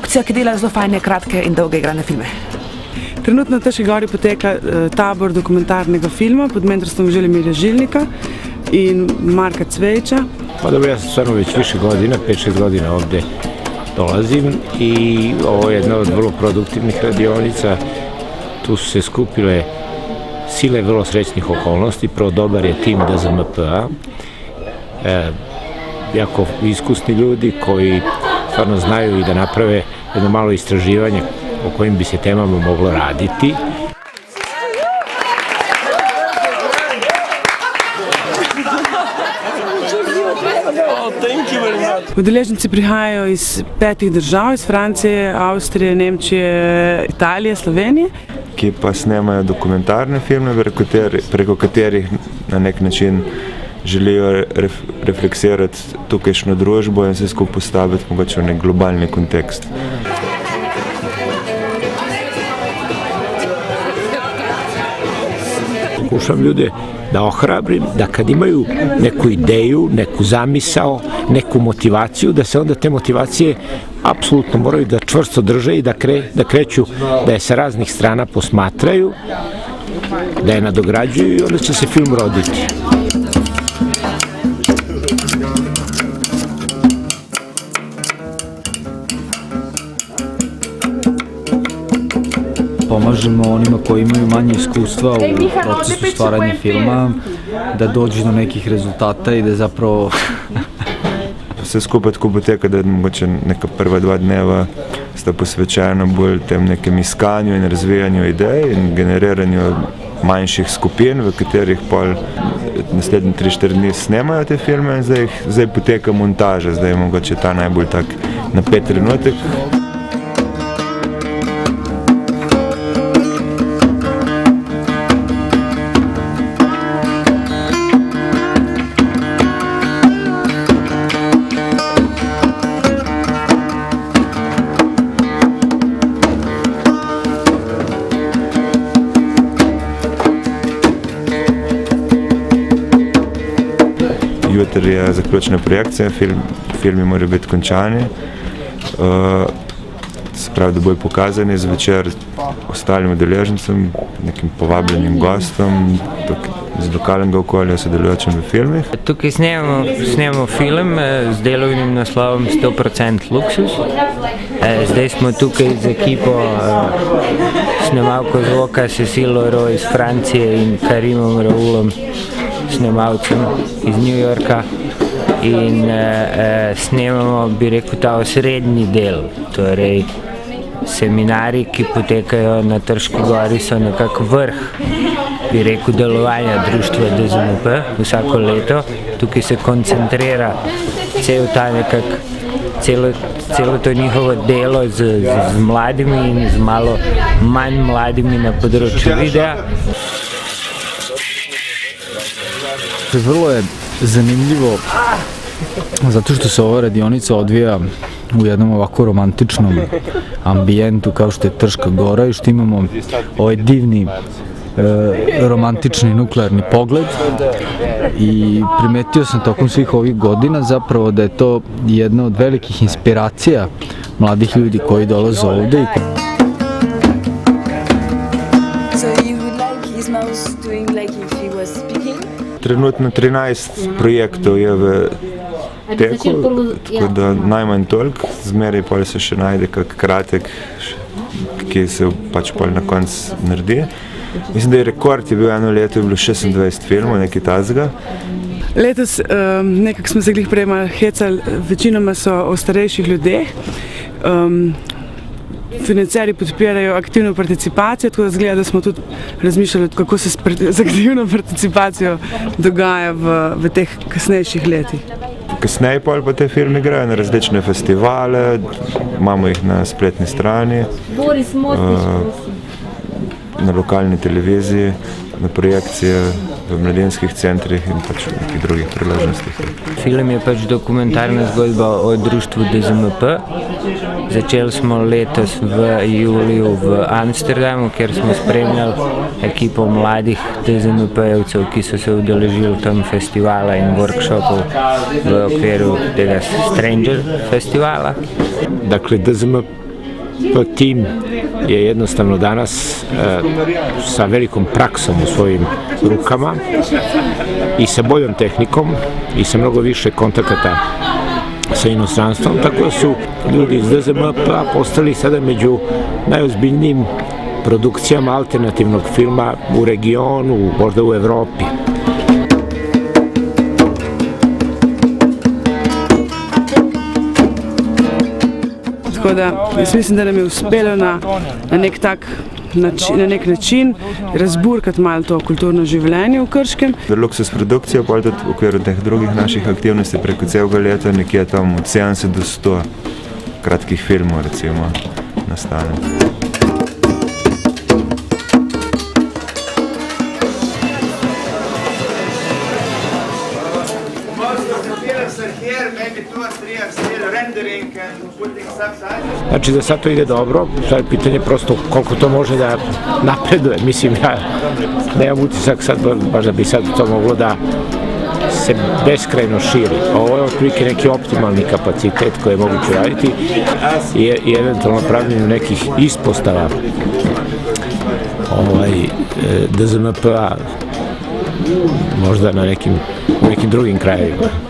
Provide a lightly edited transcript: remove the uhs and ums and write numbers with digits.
produkcija, ki dela zelo fajne, kratke in dolge igrane filme. Trenutno v Trški Gori poteka tabor dokumentarnega filma pod mentorstvom Želimira Žilnika in Marka Cvejića. Pa dobro, ja sam stvarno već više godina, 5-6 godina ovdje dolazim i ovo je jedna od vrlo produktivnih radionica. Tu su se skupile sile vrlo srećnih okolnosti. Prvo, dobar je tim DZMP-a, jako iskusni ljudi koji stvarno znaju i da naprave jedno malo istraživanje o kojim bi se temama moglo raditi. Udeleženci prihajajo iz 5 držav, iz Francije, Avstrije, Nemčije, Italije, Slovenije. Ki pa snemajo dokumentarne filme, preko katerih na nek način želijo refleksirati tukajšnjo družbo in se skupaj postaviti mogoče v nek globalni kontekst. Pokušam ljude da ohrabrim, da kad imaju neku ideju, neku zamisao, neku motivaciju, da se onda te motivacije apsolutno moraju da čvrsto drže i da kreću, da je sa raznih strana posmatraju, da je nadograđuju i onda će se film roditi. Pomažemo onima koji imaju manje iskustva u procesu stvaranja filma, da dođu do nekih rezultata i da zapravo... Vse skupaj tako poteka, da mogoče neka prva 2 dneva sta posvečena bolj tem nekem iskanju in razvijanju idej in generiranju manjših skupin, v katerih pol naslednji 3-4 dni snemajo te filme in zdaj poteka montaža, zdaj je mogoče ta najbolj tak napet trenutek. Jutri je zaključna projekcija, filmi morajo biti končani, se pravi, da bojo pokazani zvečer ostalim udeležencem, nekim povabljenim gostom, iz lokalnega okolja sodelujočim v filmih. Tukaj snemamo film z delovnim naslovom 100% luksus. Zdaj smo tukaj z ekipo snemalko zvoka Cecil Leroy iz Francije in Karimom Raulom, snemalcem iz New Yorka, in snemamo, bi rekel, ta osrednji del, torej seminari, ki potekajo na Trški Gori, so nekako vrh, bi rekel, delovanja društva DZMP vsako leto. Tukaj se koncentrira celo to njihovo delo z mladimi in z malo manj mladimi na področju videa. Vrlo je zanimljivo zato što se ova radionica odvija u jednom ovako romantičnom ambijentu kao što je Trška Gora i što imamo ovaj divni romantični nuklearni pogled i primetio sam tokom svih ovih godina zapravo da je to jedna od velikih inspiracija mladih ljudi koji dolaze ovde. Trenutno 13 projektov je v teku, tako da najmanj toliko, zmeraj pol se še najde kak kratek, ki se pač pol na koncu naredi. Mislim, da je rekord, je bil eno leto, je bilo 26 filmov, nekaj tazga. Letos, nekako smo se glih prej malo hecali, večinoma so o starejših ljudeh. Financerji podpirajo aktivno participacijo, tako da zgleda, da smo tudi razmišljali, kako se z aktivno participacijo dogaja v teh kasnejših letih. Kasneje pa te filme grejo na različne festivale, imamo jih na spletni strani, na lokalni televiziji, na projekcije v mladinskih centrih in pač v nekih drugih priložnostih. Film je pač dokumentarna zgodba o društvu DZMP. Začeli smo letos v juliju v Amsterdamu, kjer smo spremljali ekipo mladih DZMP-jevcev, ki so se udeležili tam festivala in workshopov v okviru tega Stranger festivala. Dakle, DZMP To tim je jednostavno danas sa velikom praksom u svojim rukama i sa boljom tehnikom i sa mnogo više kontakata sa inostranstvom, tako da su ljudi iz DZMP-a postali sada među najozbiljnijim produkcijama alternativnog filma u regionu, možda u Evropi. Tako da, jaz mislim, da nam je uspelo na nek način razburkati malo to kulturno življenje v Krškem. Luksus produkcija, pa tudi v okviru teh drugih naših aktivnosti preko celega leta nekje tam od 70 do 100 kratkih filmov recimo nastane. Znači za sad to ide dobro, sad je pitanje prosto koliko to može da napreduje. Mislim, ja nemam utisak sad baš da bi sad to moglo da se beskrajno širi. Ovo je otprilike neki optimalni kapacitet koji je moguće raditi i eventualno pravljenju nekih ispostava DZMP-a možda na nekim drugim krajevima.